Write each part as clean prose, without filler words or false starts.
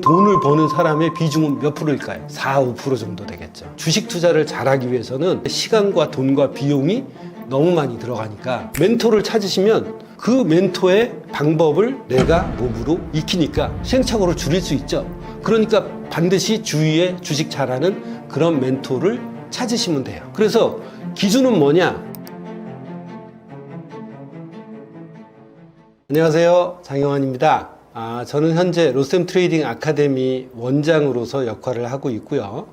돈을 버는 사람의 비중은 몇 프로일까요? 4, 5% 정도 되겠죠. 주식 투자를 잘하기 위해서는 시간과 돈과 비용이 너무 많이 들어가니까 멘토를 찾으시면 그 멘토의 방법을 내가 몸으로 익히니까 시행착오를 줄일 수 있죠. 그러니까 반드시 주위에 주식 잘하는 그런 멘토를 찾으시면 돼요. 그래서 기준은 뭐냐? 안녕하세요, 장영환입니다. 저는 현재 로셈 트레이딩 아카데미 원장으로서 역할을 하고 있고요.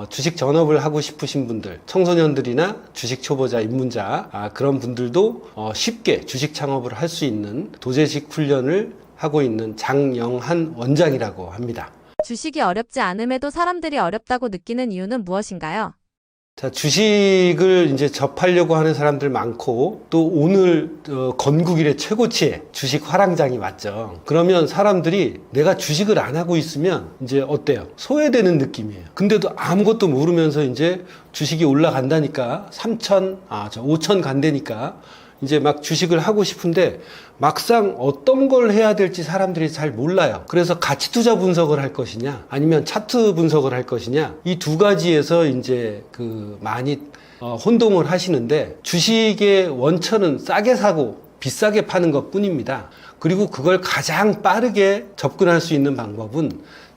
주식 전업을 하고 싶으신 분들, 청소년들이나 주식 초보자, 입문자 그런 분들도 쉽게 주식 창업을 할 수 있는 도제식 훈련을 하고 있는 장영한 원장이라고 합니다. 주식이 어렵지 않음에도 사람들이 어렵다고 느끼는 이유는 무엇인가요? 자, 주식을 이제 접하려고 하는 사람들 많고, 또 오늘 건국일의 최고치에 주식 화랑장이 왔죠. 그러면 사람들이 내가 주식을 안 하고 있으면 이제 어때요? 소외되는 느낌이에요. 근데도 아무것도 모르면서 이제 주식이 올라간다니까 5천 간다니까 이제 막 주식을 하고 싶은데 막상 어떤 걸 해야 될지 사람들이 잘 몰라요. 그래서 가치 투자 분석을 할 것이냐 아니면 차트 분석을 할 것이냐, 이 두 가지에서 이제 많이 혼동을 하시는데, 주식의 원천은 싸게 사고 비싸게 파는 것 뿐입니다. 그리고 그걸 가장 빠르게 접근할 수 있는 방법은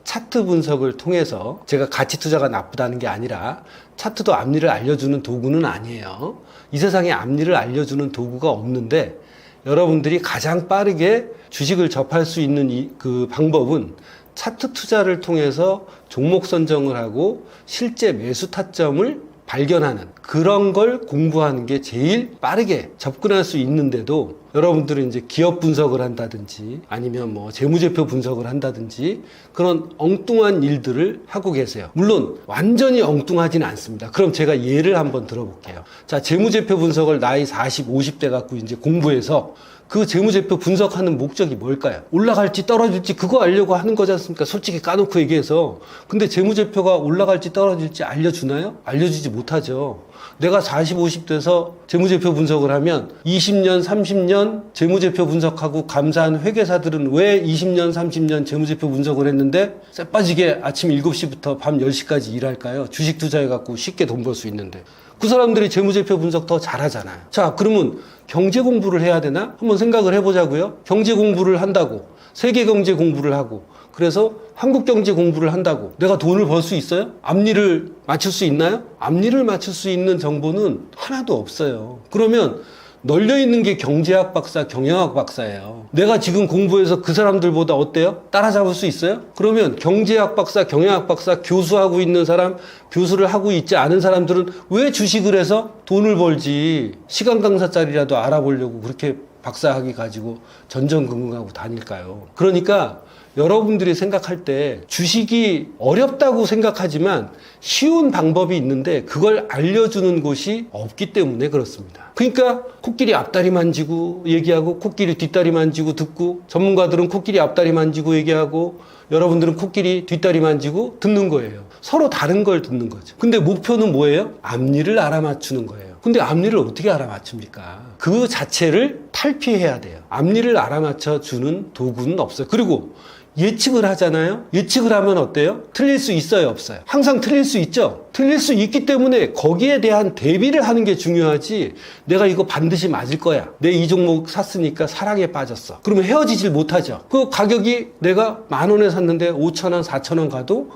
차트 분석을 통해서, 제가 가치 투자가 나쁘다는 게 아니라 차트도 앞니를 알려주는 도구는 아니에요. 이 세상에 앞니를 알려주는 도구가 없는데, 여러분들이 가장 빠르게 주식을 접할 수 있는 그 방법은 차트 투자를 통해서 종목 선정을 하고 실제 매수 타점을 발견하는, 그런 걸 공부하는 게 제일 빠르게 접근할 수 있는데도, 여러분들은 이제 기업 분석을 한다든지 아니면 재무제표 분석을 한다든지 그런 엉뚱한 일들을 하고 계세요. 물론 완전히 엉뚱하지는 않습니다. 그럼 제가 예를 한번 들어볼게요. 자, 재무제표 분석을 나이 40, 50대 갖고 이제 공부해서 그 재무제표 분석하는 목적이 뭘까요? 올라갈지 떨어질지 그거 알려고 하는 거지 않습니까? 솔직히 까놓고 얘기해서. 근데 재무제표가 올라갈지 떨어질지 알려주나요? 알려주지 못하죠. 내가 40, 50대에서 재무제표 분석을 하면 20년, 30년 재무제표 분석하고 감사한 회계사들은 왜 20년, 30년 재무제표 분석을 했는데 쎄빠지게 아침 7시부터 밤 10시까지 일할까요? 주식 투자해갖고 쉽게 돈 벌 수 있는데. 그 사람들이 재무제표 분석 더 잘하잖아요. 자, 그러면 경제 공부를 해야 되나? 한번 생각을 해보자고요. 경제 공부를 한다고, 세계 경제 공부를 하고, 그래서 한국 경제 공부를 한다고 내가 돈을 벌 수 있어요? 앞니를 맞출 수 있나요? 앞니를 맞출 수 있는 정보는 하나도 없어요. 그러면 널려있는 게 경제학 박사, 경영학 박사예요. 내가 지금 공부해서 그 사람들보다 어때요? 따라잡을 수 있어요? 그러면 경제학 박사, 경영학 박사 교수하고 있는 사람, 교수를 하고 있지 않은 사람들은 왜 주식을 해서 돈을 벌지, 시간 강사짜리라도 알아보려고 그렇게 박사학위 가지고 전전긍긍하고 다닐까요? 그러니까 여러분들이 생각할 때 주식이 어렵다고 생각하지만 쉬운 방법이 있는데 그걸 알려주는 곳이 없기 때문에 그렇습니다. 그러니까 코끼리 앞다리 만지고 얘기하고, 코끼리 뒷다리 만지고 듣고, 전문가들은 코끼리 앞다리 만지고 얘기하고, 여러분들은 코끼리 뒷다리 만지고 듣는 거예요. 서로 다른 걸 듣는 거죠. 근데 목표는 뭐예요? 앞니를 알아맞추는 거예요. 근데 앞니를 어떻게 알아맞춥니까? 그 자체를 탈피해야 돼요. 앞니를 알아맞혀주는 도구는 없어요. 그리고 예측을 하잖아요. 예측을 하면 어때요? 틀릴 수 있어요, 없어요? 항상 틀릴 수 있죠. 틀릴 수 있기 때문에 거기에 대한 대비를 하는 게 중요하지, 내가 이거 반드시 맞을 거야, 내 이 종목 샀으니까 사랑에 빠졌어, 그러면 헤어지질 못하죠. 그 가격이 내가 10,000원에 샀는데 5,000원, 4,000원 가도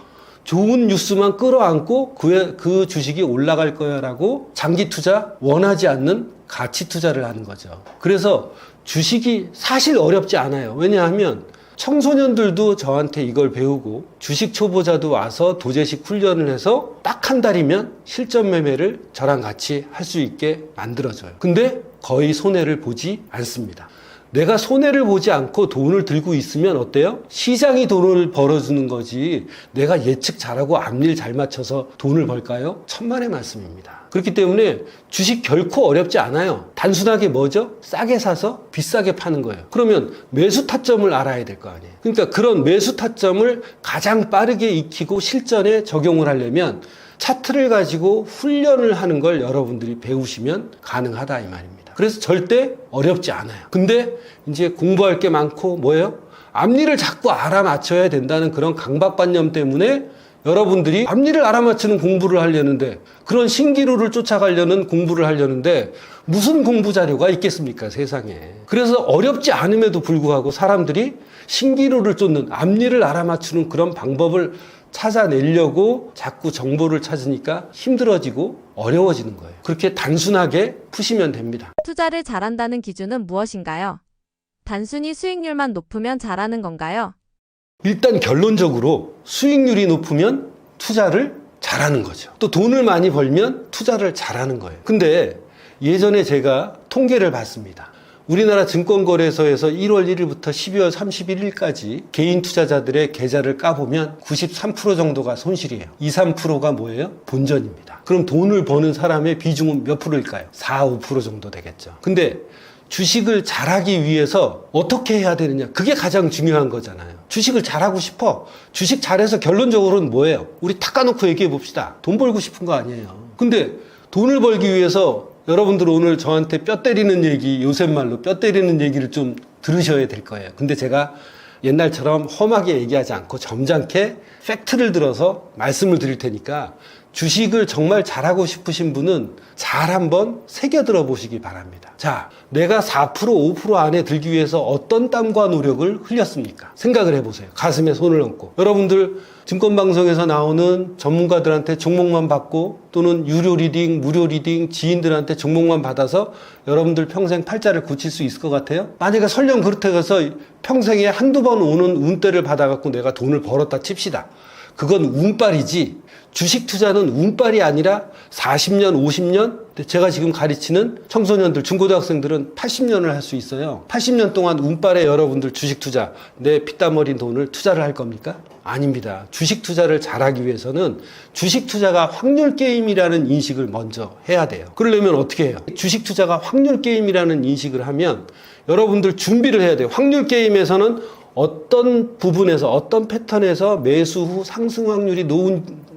좋은 뉴스만 끌어안고 그 주식이 올라갈 거야 라고 장기 투자 원하지 않는 가치 투자를 하는 거죠. 그래서 주식이 사실 어렵지 않아요. 왜냐하면 청소년들도 저한테 이걸 배우고, 주식 초보자도 와서 도제식 훈련을 해서 딱 한 달이면 실전 매매를 저랑 같이 할 수 있게 만들어줘요. 근데 거의 손해를 보지 않습니다. 내가 손해를 보지 않고 돈을 들고 있으면 어때요? 시장이 돈을 벌어주는 거지 내가 예측 잘하고 앞일 잘 맞춰서 돈을 벌까요? 천만의 말씀입니다. 그렇기 때문에 주식 결코 어렵지 않아요. 단순하게 뭐죠? 싸게 사서 비싸게 파는 거예요. 그러면 매수 타점을 알아야 될 거 아니에요. 그러니까 그런 매수 타점을 가장 빠르게 익히고 실전에 적용을 하려면 차트를 가지고 훈련을 하는 걸 여러분들이 배우시면 가능하다, 이 말입니다. 그래서 절대 어렵지 않아요. 근데 이제 공부할 게 많고 뭐예요? 앞니를 자꾸 알아맞혀야 된다는 그런 강박관념 때문에 여러분들이 앞니를 알아맞히는 공부를 하려는데, 그런 신기루를 쫓아가려는 공부를 하려는데 무슨 공부 자료가 있겠습니까, 세상에. 그래서 어렵지 않음에도 불구하고 사람들이 신기루를 쫓는, 앞니를 알아맞추는 그런 방법을 찾아내려고 자꾸 정보를 찾으니까 힘들어지고 어려워지는 거예요. 그렇게 단순하게 푸시면 됩니다. 투자를 잘한다는 기준은 무엇인가요? 단순히 수익률만 높으면 잘하는 건가요? 일단 결론적으로 수익률이 높으면 투자를 잘하는 거죠. 또 돈을 많이 벌면 투자를 잘하는 거예요. 근데 예전에 제가 통계를 봤습니다. 우리나라 증권거래소에서 1월 1일부터 12월 31일까지 개인 투자자들의 계좌를 까보면 93% 정도가 손실이에요. 2, 3%가 뭐예요? 본전입니다. 그럼 돈을 버는 사람의 비중은 몇 프로일까요? 4, 5% 정도 되겠죠. 근데 주식을 잘하기 위해서 어떻게 해야 되느냐? 그게 가장 중요한 거잖아요. 주식을 잘하고 싶어. 주식 잘해서 결론적으로는 뭐예요? 우리 탁 까놓고 얘기해 봅시다. 돈 벌고 싶은 거 아니에요. 근데 돈을 벌기 위해서 여러분들 오늘 저한테 뼈 때리는 얘기, 요새 말로 뼈 때리는 얘기를 좀 들으셔야 될 거예요. 근데 제가 옛날처럼 험하게 얘기하지 않고 점잖게 팩트를 들어서 말씀을 드릴 테니까 주식을 정말 잘하고 싶으신 분은 잘 한번 새겨들어 보시기 바랍니다. 자, 내가 4%, 5% 안에 들기 위해서 어떤 땀과 노력을 흘렸습니까? 생각을 해보세요. 가슴에 손을 얹고. 여러분들 증권방송에서 나오는 전문가들한테 종목만 받고, 또는 유료 리딩, 무료 리딩, 지인들한테 종목만 받아서 여러분들 평생 팔자를 굳힐 수 있을 것 같아요? 만약에 설령 그렇다고 해서 평생에 한두 번 오는 운대를 받아갖고 내가 돈을 벌었다 칩시다. 그건 운빨이지, 주식 투자는 운빨이 아니라 40년, 50년, 제가 지금 가르치는 청소년들, 중고등학생들은 80년을 할 수 있어요. 80년 동안 운빨에 여러분들 주식 투자, 내 피땀 어린 돈을 투자를 할 겁니까? 아닙니다. 주식 투자를 잘하기 위해서는 주식 투자가 확률 게임이라는 인식을 먼저 해야 돼요. 그러려면 어떻게 해요? 주식 투자가 확률 게임이라는 인식을 하면 여러분들 준비를 해야 돼요. 확률 게임에서는 어떤 부분에서, 어떤 패턴에서 매수 후 상승 확률이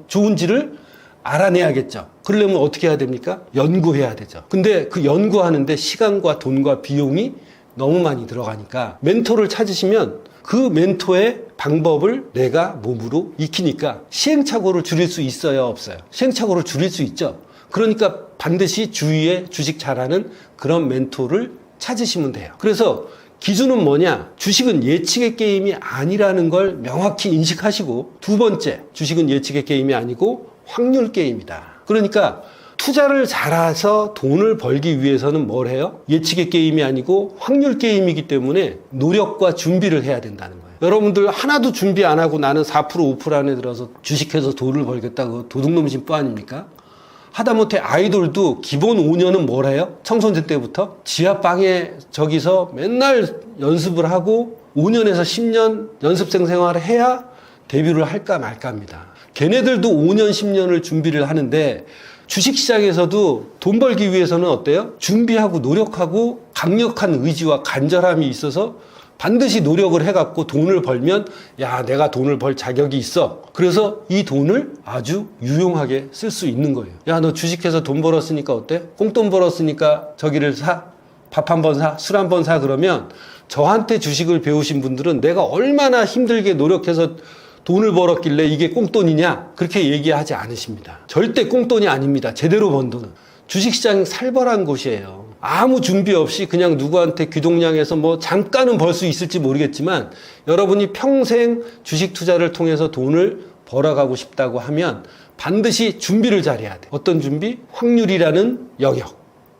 좋은지를 알아내야겠죠. 그러려면 어떻게 해야 됩니까? 연구해야 되죠. 근데 그 연구하는데 시간과 돈과 비용이 너무 많이 들어가니까 멘토를 찾으시면 그 멘토의 방법을 내가 몸으로 익히니까 시행착오를 줄일 수 있어요, 없어요? 시행착오를 줄일 수 있죠. 그러니까 반드시 주위에 주식 잘하는 그런 멘토를 찾으시면 돼요. 그래서 기준은 뭐냐? 주식은 예측의 게임이 아니라는 걸 명확히 인식하시고, 두 번째, 주식은 예측의 게임이 아니고 확률 게임이다. 그러니까 투자를 잘해서 돈을 벌기 위해서는 뭘 해요? 예측의 게임이 아니고 확률 게임이기 때문에 노력과 준비를 해야 된다는 거예요. 여러분들 하나도 준비 안 하고 나는 4%, 5% 안에 들어서 주식해서 돈을 벌겠다고 도둑놈 심보 아닙니까? 하다못해 아이돌도 기본 5년은 뭘 해요? 청소년 때부터 지하방에 저기서 맨날 연습을 하고 5년에서 10년 연습생 생활을 해야 데뷔를 할까 말까 합니다. 걔네들도 5년, 10년을 준비를 하는데 주식시장에서도 돈 벌기 위해서는 어때요? 준비하고 노력하고 강력한 의지와 간절함이 있어서 반드시 노력을 해갖고 돈을 벌면, 야, 내가 돈을 벌 자격이 있어. 그래서 이 돈을 아주 유용하게 쓸 수 있는 거예요. 야, 너 주식해서 돈 벌었으니까 어때? 꽁돈 벌었으니까 저기를 사? 밥 한 번 사? 술 한 번 사? 그러면 저한테 주식을 배우신 분들은 내가 얼마나 힘들게 노력해서 돈을 벌었길래 이게 꽁돈이냐? 그렇게 얘기하지 않으십니다. 절대 꽁돈이 아닙니다. 제대로 번 돈은. 주식시장이 살벌한 곳이에요. 아무 준비 없이 그냥 누구한테 귀동냥해서 뭐 잠깐은 벌 수 있을지 모르겠지만, 여러분이 평생 주식 투자를 통해서 돈을 벌어가고 싶다고 하면 반드시 준비를 잘해야 돼. 어떤 준비? 확률이라는 영역.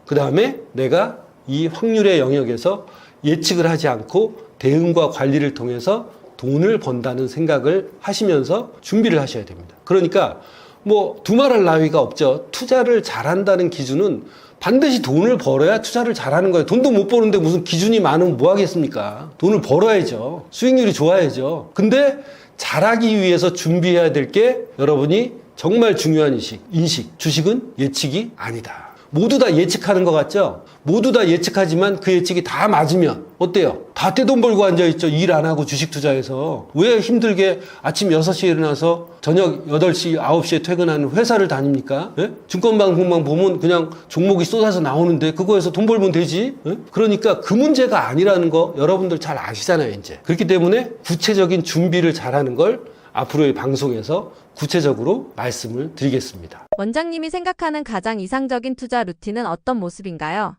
그 다음에 내가 이 확률의 영역에서 예측을 하지 않고 대응과 관리를 통해서 돈을 번다는 생각을 하시면서 준비를 하셔야 됩니다. 그러니까 뭐 두말할 나위가 없죠. 투자를 잘한다는 기준은 반드시 돈을 벌어야 투자를 잘하는 거예요. 돈도 못 버는데 무슨 기준이 많으면 뭐 하겠습니까? 돈을 벌어야죠. 수익률이 좋아야죠. 근데 잘하기 위해서 준비해야 될 게 여러분이 정말 중요한 인식. 주식은 예측이 아니다. 모두 다 예측하는 것 같죠? 모두 다 예측하지만 그 예측이 다 맞으면 어때요? 다 떼돈 벌고 앉아있죠. 일 안 하고 주식 투자해서. 왜 힘들게 아침 6시에 일어나서 저녁 8시, 9시에 퇴근하는 회사를 다닙니까? 예? 증권방송만 보면 그냥 종목이 쏟아서 나오는데 그거에서 돈 벌면 되지? 예? 그러니까 그 문제가 아니라는 거 여러분들 잘 아시잖아요, 이제. 그렇기 때문에 구체적인 준비를 잘하는 걸 앞으로의 방송에서 구체적으로 말씀을 드리겠습니다. 원장님이 생각하는 가장 이상적인 투자 루틴은 어떤 모습인가요?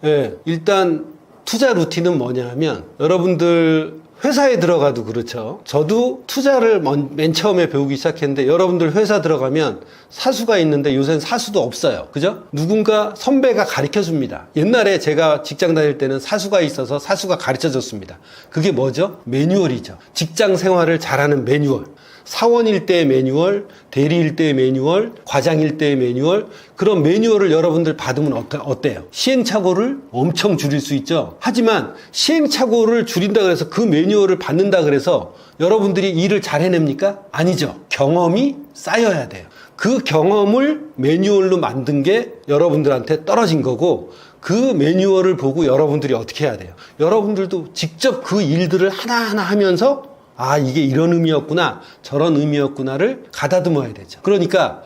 네, 일단 투자 루틴은 뭐냐 하면 여러분들 회사에 들어가도 그렇죠. 저도 투자를 맨 처음에 배우기 시작했는데 여러분들 회사 들어가면 사수가 있는데 요새는 사수도 없어요. 그죠? 누군가 선배가 가르쳐 줍니다. 옛날에 제가 직장 다닐 때는 사수가 있어서 사수가 가르쳐 줬습니다. 그게 뭐죠? 매뉴얼이죠. 직장 생활을 잘하는 매뉴얼. 사원일 때의 매뉴얼, 대리일 때의 매뉴얼, 과장일 때의 매뉴얼, 그런 매뉴얼을 여러분들 받으면 어때요? 시행착오를 엄청 줄일 수 있죠. 하지만 시행착오를 줄인다 그래서 그 매뉴얼을 받는다 그래서 여러분들이 일을 잘 해냅니까? 아니죠. 경험이 쌓여야 돼요. 그 경험을 매뉴얼로 만든 게 여러분들한테 떨어진 거고, 그 매뉴얼을 보고 여러분들이 어떻게 해야 돼요? 여러분들도 직접 그 일들을 하나하나 하면서 아, 이게 이런 의미였구나, 저런 의미였구나를 가다듬어야 되죠. 그러니까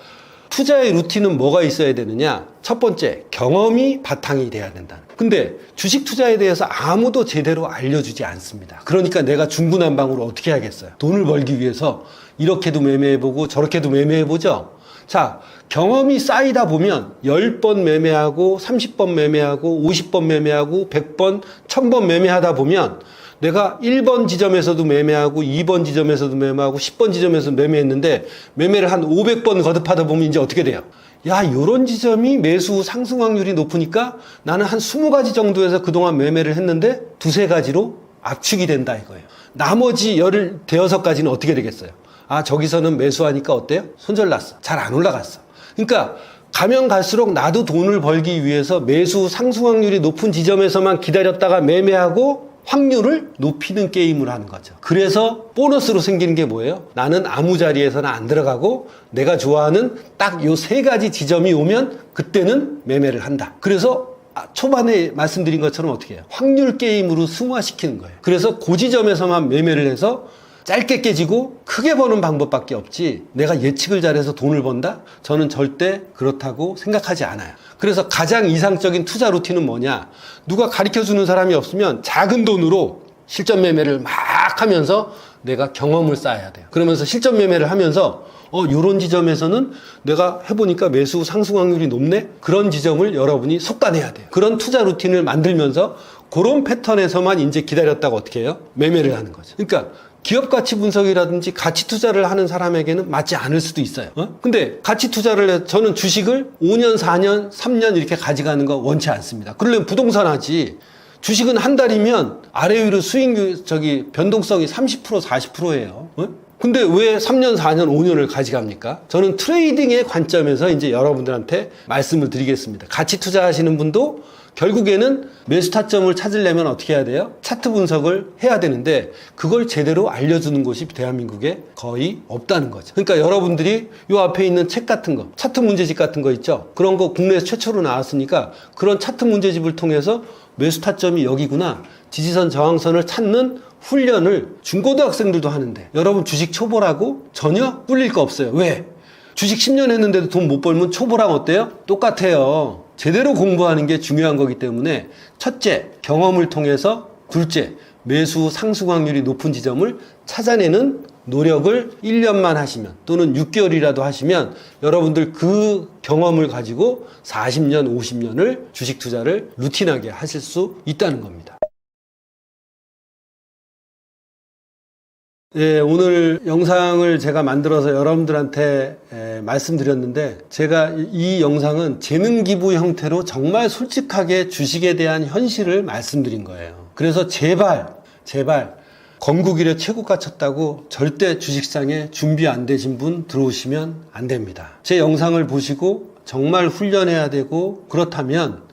투자의 루틴은 뭐가 있어야 되느냐? 첫 번째, 경험이 바탕이 돼야 된다. 근데 주식 투자에 대해서 아무도 제대로 알려주지 않습니다. 그러니까 내가 중구난방으로 어떻게 하겠어요? 돈을 벌기 위해서 이렇게도 매매해보고 저렇게도 매매해보죠. 자, 경험이 쌓이다 보면 10번 매매하고 30번 매매하고 50번 매매하고 100번, 1000번 매매하다 보면 내가 1번 지점에서도 매매하고 2번 지점에서도 매매하고 10번 지점에서 매매했는데 매매를 한 500번 거듭하다 보면 이제 어떻게 돼요? 야, 요런 지점이 매수 상승 확률이 높으니까 나는 한 20가지 정도에서 그동안 매매를 했는데 두세 가지로 압축이 된다 이거예요. 나머지 15가지는 어떻게 되겠어요? 아, 저기서는 매수하니까 어때요? 손절났어. 잘 안 올라갔어. 그러니까 가면 갈수록 나도 돈을 벌기 위해서 매수 상승 확률이 높은 지점에서만 기다렸다가 매매하고 확률을 높이는 게임을 하는 거죠. 그래서 보너스로 생기는 게 뭐예요? 나는 아무 자리에서는 안 들어가고 내가 좋아하는 딱 요 3가지 지점이 오면 그때는 매매를 한다. 그래서 초반에 말씀드린 것처럼 어떻게 해요? 확률 게임으로 승화시키는 거예요. 그래서 그 지점에서만 매매를 해서 짧게 깨지고 크게 버는 방법밖에 없지, 내가 예측을 잘해서 돈을 번다? 저는 절대 그렇다고 생각하지 않아요. 그래서 가장 이상적인 투자 루틴은 뭐냐? 누가 가르쳐주는 사람이 없으면 작은 돈으로 실전 매매를 막 하면서 내가 경험을 쌓아야 돼요. 그러면서 실전 매매를 하면서 요런 지점에서는 내가 해보니까 매수 상승 확률이 높네? 그런 지점을 여러분이 속단해야 돼요. 그런 투자 루틴을 만들면서 그런 패턴에서만 이제 기다렸다가 어떻게 해요? 매매를 하는 거죠. 그러니까 기업 가치 분석이라든지 가치 투자를 하는 사람에게는 맞지 않을 수도 있어요. 근데 가치 투자를 해서 저는 주식을 5년, 4년, 3년 이렇게 가져가는 거 원치 않습니다. 그러려면 부동산 하지. 주식은 한 달이면 아래 위로 수익률, 변동성이 30%, 40%예요. 근데 왜 3년, 4년, 5년을 가져갑니까? 저는 트레이딩의 관점에서 이제 여러분들한테 말씀을 드리겠습니다. 가치 투자하시는 분도 결국에는 매수 타점을 찾으려면 어떻게 해야 돼요? 차트 분석을 해야 되는데 그걸 제대로 알려주는 곳이 대한민국에 거의 없다는 거죠. 그러니까 여러분들이 요 앞에 있는 책 같은 거, 차트 문제집 같은 거 있죠? 그런 거 국내에서 최초로 나왔으니까 그런 차트 문제집을 통해서 매수 타점이 여기구나, 지지선 저항선을 찾는 훈련을 중고등학생들도 하는데 여러분 주식 초보라고 전혀 꿀릴 거 없어요. 왜? 주식 10년 했는데도 돈 못 벌면 초보랑 어때요? 똑같아요. 제대로 공부하는 게 중요한 거기 때문에 첫째, 경험을 통해서, 둘째, 매수 상승 확률이 높은 지점을 찾아내는 노력을 1년만 하시면 또는 6개월이라도 하시면 여러분들 그 경험을 가지고 40년, 50년을 주식 투자를 루틴하게 하실 수 있다는 겁니다. 예, 오늘 영상을 제가 만들어서 여러분들한테 말씀드렸는데 제가 이 영상은 재능 기부 형태로 정말 솔직하게 주식에 대한 현실을 말씀드린 거예요. 그래서 제발 건국일에 최고가 쳤다고 절대 주식상에 준비 안 되신 분 들어오시면 안 됩니다. 제 영상을 보시고 정말 훈련해야 되고 그렇다면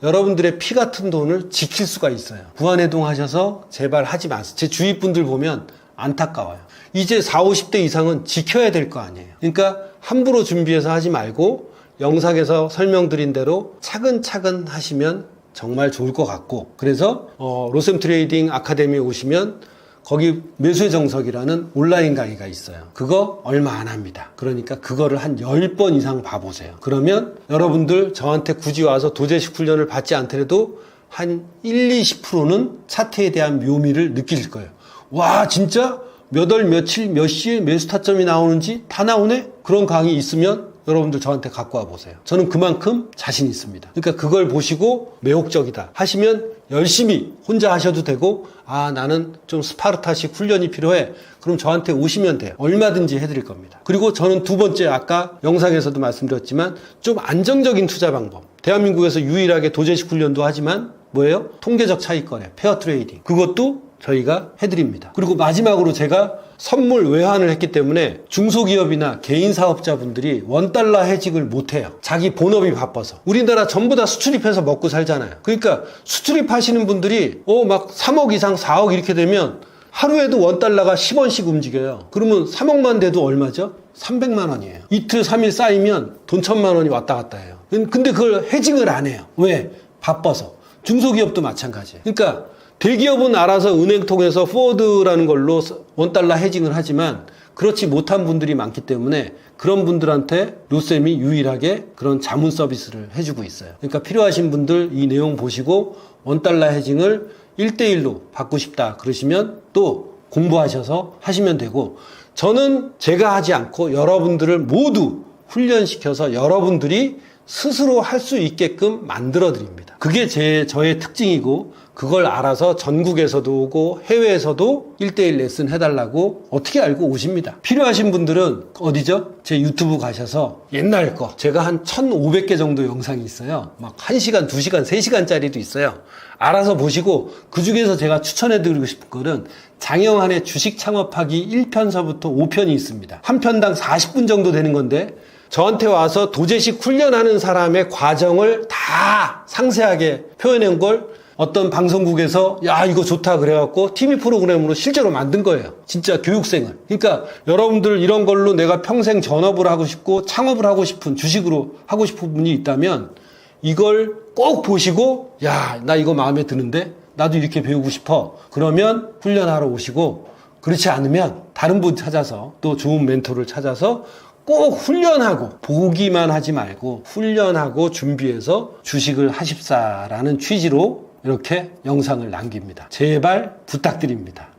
여러분들의 피 같은 돈을 지킬 수가 있어요. 부안해동 하셔서 제발 하지 마세요. 제 주위 분들 보면 안타까워요. 이제 40, 50대 이상은 지켜야 될 거 아니에요. 그러니까 함부로 준비해서 하지 말고 영상에서 설명드린 대로 차근차근 하시면 정말 좋을 것 같고, 그래서 로셈 트레이딩 아카데미에 오시면 거기 매수의 정석이라는 온라인 강의가 있어요. 그거 얼마 안 합니다. 그러니까 그거를 한 10번 이상 봐보세요. 그러면 여러분들 저한테 굳이 와서 도제식 훈련을 받지 않더라도 한 20%는 차트에 대한 묘미를 느낄 거예요. 와, 진짜 몇 월, 며칠, 몇 시에 매수 타점이 나오는지 다 나오네? 그런 강의 있으면 여러분들 저한테 갖고 와 보세요. 저는 그만큼 자신 있습니다. 그러니까 그걸 보시고 매혹적이다 하시면 열심히 혼자 하셔도 되고, 아, 나는 좀 스파르타식 훈련이 필요해. 그럼 저한테 오시면 돼요. 얼마든지 해드릴 겁니다. 그리고 저는 두 번째, 아까 영상에서도 말씀드렸지만 좀 안정적인 투자 방법. 대한민국에서 유일하게 도제식 훈련도 하지만 뭐예요? 통계적 차익거래, 페어 트레이딩. 그것도 저희가 해드립니다. 그리고 마지막으로 제가 선물 외환을 했기 때문에 중소기업이나 개인 사업자분들이 원달러 해직을 못해요. 자기 본업이 바빠서. 우리나라 전부 다 수출입해서 먹고 살잖아요. 그러니까 수출입하시는 분들이 막 3억 이상 4억 이렇게 되면 하루에도 원달러가 10원씩 움직여요. 그러면 3억만 돼도 얼마죠? 300만 원이에요. 이틀 3일 쌓이면 돈 1000만 원이 왔다 갔다 해요. 근데 그걸 해직을 안 해요. 왜? 바빠서. 중소기업도 마찬가지예요. 그러니까 대기업은 알아서 은행 통해서 포워드라는 걸로 원달러 해징을 하지만 그렇지 못한 분들이 많기 때문에 그런 분들한테 로셈이 유일하게 그런 자문 서비스를 해주고 있어요. 그러니까 필요하신 분들 이 내용 보시고 원달러 해징을 1대1로 받고 싶다 그러시면 또 공부하셔서 하시면 되고, 저는 제가 하지 않고 여러분들을 모두 훈련시켜서 여러분들이 스스로 할 수 있게끔 만들어 드립니다. 그게 저의 특징이고, 그걸 알아서 전국에서도 오고 해외에서도 1대1 레슨 해달라고 어떻게 알고 오십니다. 필요하신 분들은 어디죠? 제 유튜브 가셔서 옛날 거 제가 한 1500개 정도 영상이 있어요. 막 1시간, 2시간, 3시간짜리도 있어요. 알아서 보시고, 그 중에서 제가 추천해드리고 싶은 거는 장영한의 주식 창업하기 1편서부터 5편이 있습니다. 한 편당 40분 정도 되는 건데 저한테 와서 도제식 훈련하는 사람의 과정을 다 상세하게 표현한 걸 어떤 방송국에서 야 이거 좋다 그래갖고 TV 프로그램으로 실제로 만든 거예요. 진짜 교육생을. 그러니까 여러분들 이런 걸로 내가 평생 전업을 하고 싶고 창업을 하고 싶은, 주식으로 하고 싶은 분이 있다면 이걸 꼭 보시고, 야 나 이거 마음에 드는데 나도 이렇게 배우고 싶어. 그러면 훈련하러 오시고, 그렇지 않으면 다른 분 찾아서 또 좋은 멘토를 찾아서 꼭 훈련하고, 보기만 하지 말고 훈련하고 준비해서 주식을 하십사라는 취지로 이렇게 영상을 남깁니다. 제발 부탁드립니다.